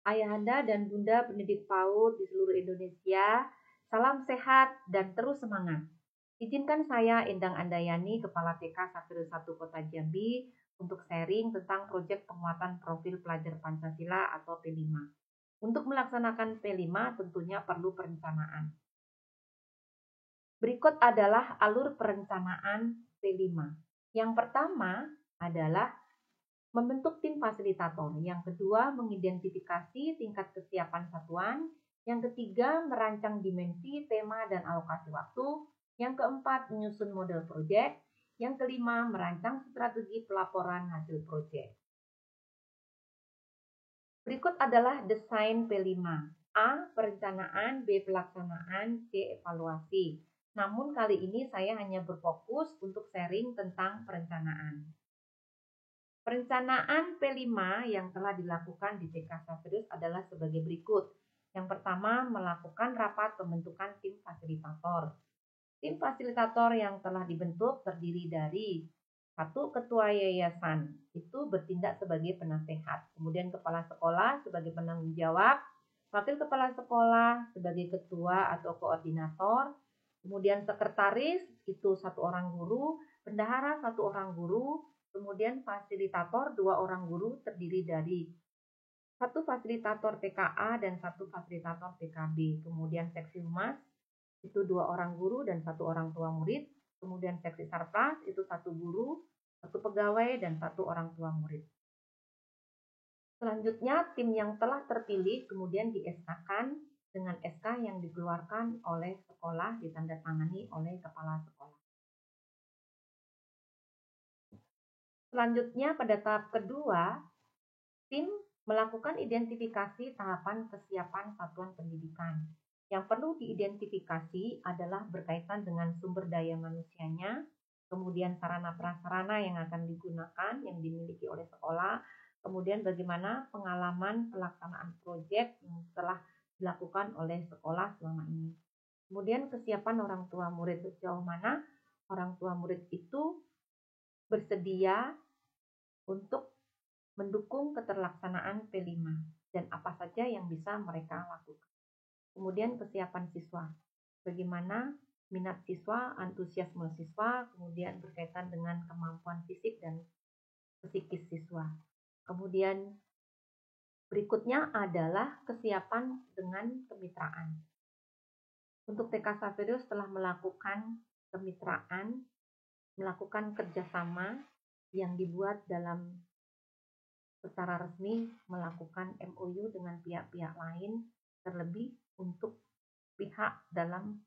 Ayahanda dan Bunda pendidik PAUD di seluruh Indonesia, salam sehat dan terus semangat. Izinkan saya Endang Andayani, Kepala TK 101 Kota Jambi, untuk sharing tentang proyek penguatan profil pelajar Pancasila atau P5. Untuk melaksanakan P5 tentunya perlu perencanaan. Berikut adalah alur perencanaan P5. Yang pertama adalah membentuk tim fasilitator. Yang kedua, mengidentifikasi tingkat kesiapan satuan. Yang ketiga, merancang dimensi, tema, dan alokasi waktu. Yang keempat, menyusun model proyek. Yang kelima, merancang strategi pelaporan hasil proyek. Berikut adalah desain P5. A. Perencanaan, B. Pelaksanaan, C. Evaluasi. Namun kali ini saya hanya berfokus untuk sharing tentang perencanaan. Perencanaan P5 yang telah dilakukan di TK Saferius adalah sebagai berikut. Yang pertama, melakukan rapat pembentukan tim fasilitator. Tim fasilitator yang telah dibentuk terdiri dari satu, ketua yayasan, itu bertindak sebagai penasehat. Kemudian kepala sekolah sebagai penanggung jawab, wakil kepala sekolah sebagai ketua atau koordinator, kemudian sekretaris itu satu orang guru, bendahara satu orang guru, kemudian fasilitator 2 orang guru terdiri dari satu fasilitator TKA dan satu fasilitator TKB. Kemudian seksi humas itu 2 orang guru dan 1 orang tua murid. Kemudian seksi sarpras itu 1 guru, 1 pegawai dan 1 orang tua murid. Selanjutnya tim yang telah terpilih kemudian di-SK-kan dengan SK yang dikeluarkan oleh sekolah, ditandatangani oleh kepala sekolah. Selanjutnya pada tahap kedua, tim melakukan identifikasi tahapan kesiapan satuan pendidikan. Yang perlu diidentifikasi adalah berkaitan dengan sumber daya manusianya, kemudian sarana prasarana yang akan digunakan, yang dimiliki oleh sekolah, kemudian bagaimana pengalaman pelaksanaan proyek yang telah dilakukan oleh sekolah selama ini. Kemudian kesiapan orang tua murid, sejauh mana orang tua murid itu bersedia untuk mendukung keterlaksanaan P5 dan apa saja yang bisa mereka lakukan. Kemudian kesiapan siswa, bagaimana minat siswa, antusiasme siswa, kemudian berkaitan dengan kemampuan fisik dan psikis siswa. Kemudian berikutnya adalah kesiapan dengan kemitraan. Untuk TK Saferius telah melakukan kemitraan, melakukan kerjasama yang dibuat dalam secara resmi melakukan MOU dengan pihak-pihak lain, terlebih untuk pihak dalam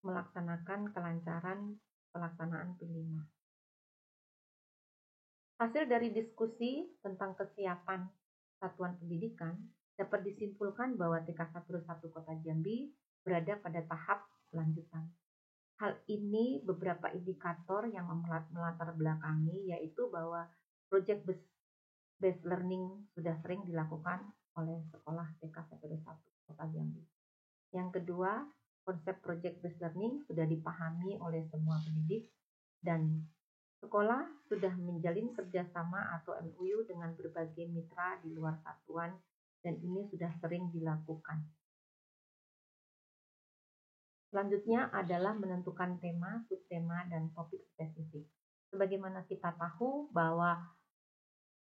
melaksanakan kelancaran pelaksanaan P5. Hasil dari diskusi tentang kesiapan satuan pendidikan dapat disimpulkan bahwa TK 101 Kota Jambi berada pada tahap lanjutan. Hal ini beberapa indikator yang melatar belakangi, yaitu bahwa proyek based learning sudah sering dilakukan oleh sekolah TK 101 Kota Jambi. Yang kedua, konsep project based learning sudah dipahami oleh semua pendidik dan sekolah sudah menjalin kerjasama atau MOU dengan berbagai mitra di luar satuan dan ini sudah sering dilakukan. Selanjutnya adalah menentukan tema, subtema, dan topik spesifik. Sebagaimana kita tahu bahwa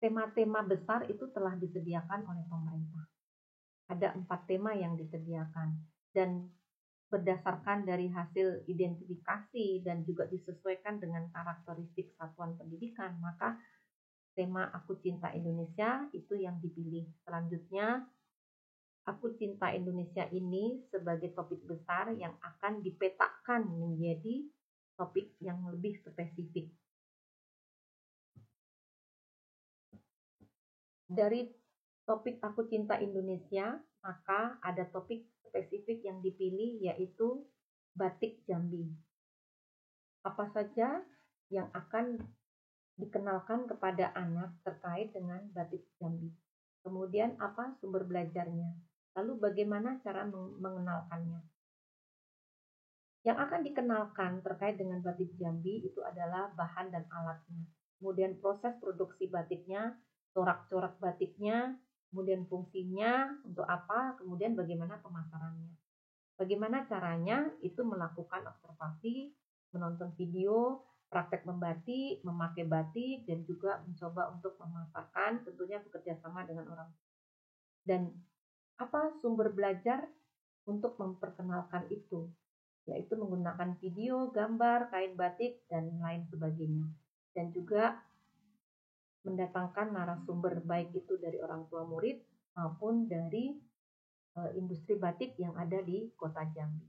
tema-tema besar itu telah disediakan oleh pemerintah. Ada 4 tema yang disediakan dan berdasarkan dari hasil identifikasi dan juga disesuaikan dengan karakteristik satuan pendidikan, maka tema Aku Cinta Indonesia itu yang dipilih. Selanjutnya, Aku Cinta Indonesia ini sebagai topik besar yang akan dipetakan menjadi topik yang lebih spesifik. Dari topik Aku Cinta Indonesia, maka ada topik spesifik yang dipilih yaitu Batik Jambi. Apa saja yang akan dikenalkan kepada anak terkait dengan Batik Jambi? Kemudian apa sumber belajarnya? Lalu bagaimana cara mengenalkannya? Yang akan dikenalkan terkait dengan Batik Jambi itu adalah bahan dan alatnya. Kemudian proses produksi batiknya, corak-corak batiknya, kemudian fungsinya untuk apa, kemudian bagaimana pemasarannya. Bagaimana caranya itu melakukan observasi, menonton video, praktek membatik, memakai batik, dan juga mencoba untuk memasarkan, tentunya bekerja sama dengan orang. Dan apa sumber belajar untuk memperkenalkan itu, yaitu menggunakan video, gambar, kain batik, dan lain sebagainya. Dan juga mendatangkan narasumber baik itu dari orang tua murid maupun dari industri batik yang ada di Kota Jambi.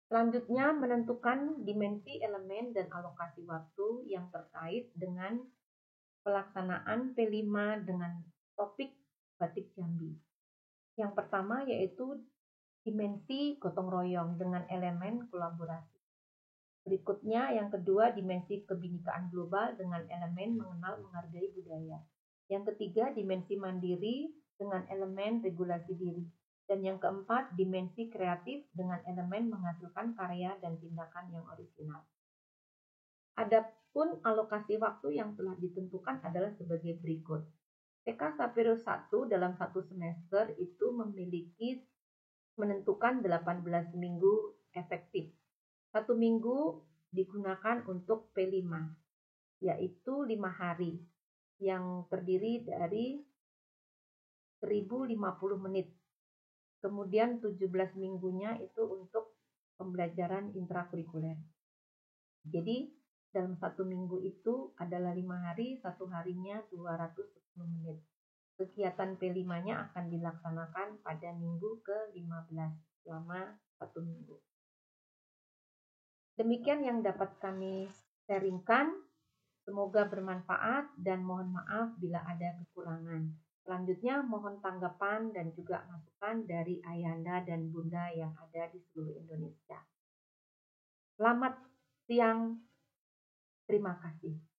Selanjutnya, menentukan dimensi elemen dan alokasi waktu yang terkait dengan pelaksanaan P5 dengan topik batik Jambi. Yang pertama yaitu dimensi gotong royong dengan elemen kolaborasi. Berikutnya yang kedua dimensi kebinekaan global dengan elemen mengenal menghargai budaya. Yang ketiga dimensi mandiri dengan elemen regulasi diri. Dan yang keempat dimensi kreatif dengan elemen menghasilkan karya dan tindakan yang orisinal. Adapun alokasi waktu yang telah ditentukan adalah sebagai berikut. TK Sapiro 1 dalam satu semester itu memiliki menentukan 18 minggu efektif. 1 minggu digunakan untuk P5, yaitu 5 hari yang terdiri dari 1050 menit. Kemudian 17 minggunya itu untuk pembelajaran intrakurikuler. Jadi dalam 1 minggu itu adalah 5 hari, 1 harinya 210 menit. Kegiatan P5-nya akan dilaksanakan pada minggu ke-15 selama 1 minggu. Demikian yang dapat kami sharingkan. Semoga bermanfaat dan mohon maaf bila ada kekurangan. Selanjutnya mohon tanggapan dan juga masukan dari ayahanda dan bunda yang ada di seluruh Indonesia. Selamat siang. Terima kasih.